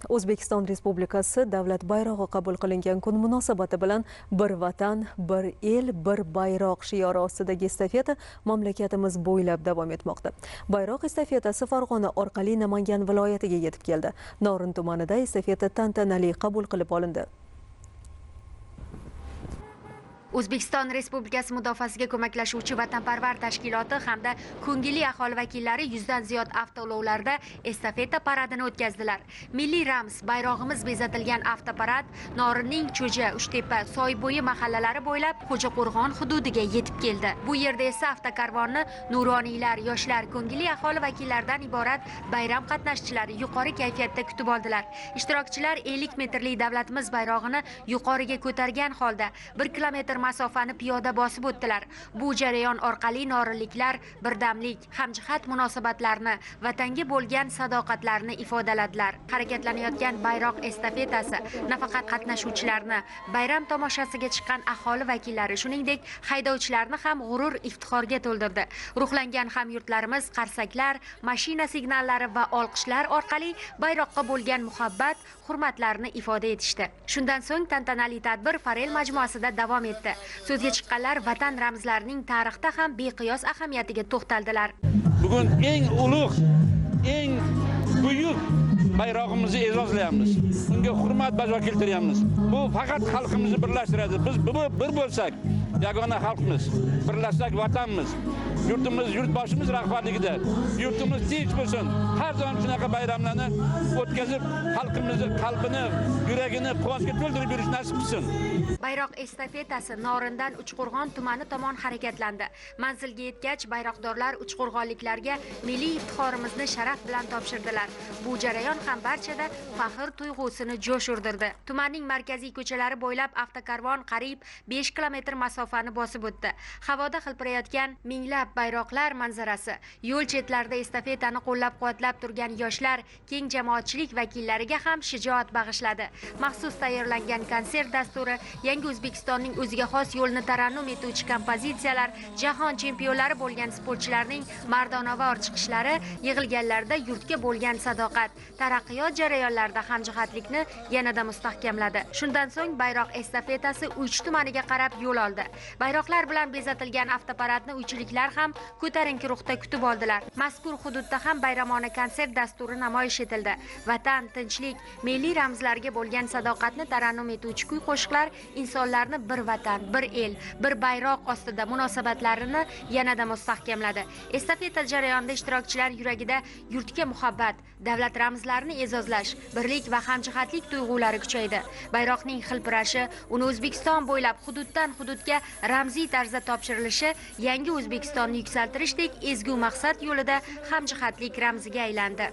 O'zbekiston Respublikasi davlat bayrog'i qabul qilingan kun munosabati bilan bir vatan, bir el, bir bayroq shiori ostidagi estafeta mamlakatimiz bo'ylab davom etmoqda. Bayroq estafetasi Farg'ona orqali Namangan viloyatiga yetib keldi. Norin tumanida estafeta tantanali qabul qilib olindi. O'zbekiston Respublikasi mudofaasiga ko'maklashuvchi vatanparvar tashkiloti hamda ko'ngilli aholi vakillari 100 dan ziyod avtoulovlarda estafeta paradini o'tkazdilar. Milliy ramz bayrog'imiz bezatilgan avtoparad Norinning Cho'ja, Uchtepa, Soybo'yi mahallalari bo'ylab Xo'jaqo'rg'on hududiga yetib keldi. Bu yerda esa avtokarvonni nuroniylar, yoshlar, ko'ngilli aholi vakillaridan iborat bayram qatnashchilari yuqori kayfiyatda kutib oldilar. Ishtirokchilar 50 metrli davlatimiz bayrog'ini yuqoriga ko'targan holda 1 kilometr masofani piyoda bosib o'tdilar. Bu jarayon orqali norinliklar birdamlik, hamjihat munosabatlarni, vatanga bo'lgan sadoqatlarni ifodaladilar. Harakatlanayotgan bayroq estafetasi nafaqat qatnashuvchilarni, bayram tomoshasiga chiqqan aholi vakillari, shuningdek haydovchilarni ham g'urur, iftixorga to'ldirdi. Ruhlangan hamyurtlarimiz qarsaklar, mashina signallari va olqishlar orqali bayroqqa bo'lgan muhabbat, hurmatlarini ifoda etishdi. Shundan so'ng tantanali tadbir Farel majmuasida davom etdi. So'zga chiqqanlar vatan ramzlarining tarixda ham beqiyos ahamiyatiga to'xtaldilar. Bugun eng ulug', eng buyuk bayrog'imizni e'zozlaymiz. Unga hurmat bajo keltiryapmiz. Bu faqat xalqimizni birlashtiradi. Biz bir bo'lsak, yagona xalqmiz, birlashsak vatanmiz. Yurtimiz, yurtboshimiz rahbarligida yurtimiz tinch bo'lsin. Har doim shunaqa bayramlarni o'tkazib, xalqimizni qalbini, yuragini quvonchga to'ldirib yurish nasib qilsin. Bayroq estafetasi Norindan Uchqo'rg'on tumani tomon harakatlandi. Manzilga yetgach, bayroqdorlar uchqo'rg'onliklarga milliy iftixorimizni sharaf bilan topshirdilar. Bu jarayon ham barchada faxr tuyg'usini jo'sh urdirdi. Tumanning markaziy ko'chalari bo'ylab avtokarvon qariyb 5 kilometr masofani bosib o'tdi. Havoda hilpirayotgan minglab bayroqlar manzarasi, yo'l chetlarida estafetani qo'llab-quvvatlab turgan yoshlar, keng jamoatchilik vakillariga ham shijoat bag'ishladi. Maxsus tayyorlangan konsert dasturi, yangi O'zbekistonning o'ziga xos yo'lni tarannum etuvchi kompozitsiyalar, jahon chempionlari bo'lgan sportchilarning mardonavor chiqishlari, yig'ilganlarda yurtga bo'lgan sadoqat, taraqqiyot jarayonlarida hamjihatlikni yanada mustahkamladi. Shundan so'ng bayroq estafetasi Uch tumaniga qarab yo'l oldi. Bayroqlar bilan bezatilgan avtoparadni uychiliklar ham ko'tarinki ruhda kutib oldilar. Mazkur hududda ham bayramona konsert dasturi namoyish etildi. Vatan, tinchlik, milliy ramzlarga bo'lgan sadoqatni tarannum etuvchi kuy-qo'shiqlar insonlarni bir vatan, bir el, bir bayroq ostida munosabatlarini yanada mustahkamladi. Estafeta jarayonida ishtirokchilar yuragida yurtga muhabbat, davlat ramzlarini e'zozlash, birlik va hamjihatlik tuyg'ulari kuchaydi. Bayroqning hilpirashi, uni O'zbekiston bo'ylab hududdan hududga ramziy tarzda topshirilishi yangi O'zbekistonni yuksaltirishdek ezgu maqsad yo'lida hamjihatlik ramziga aylandi.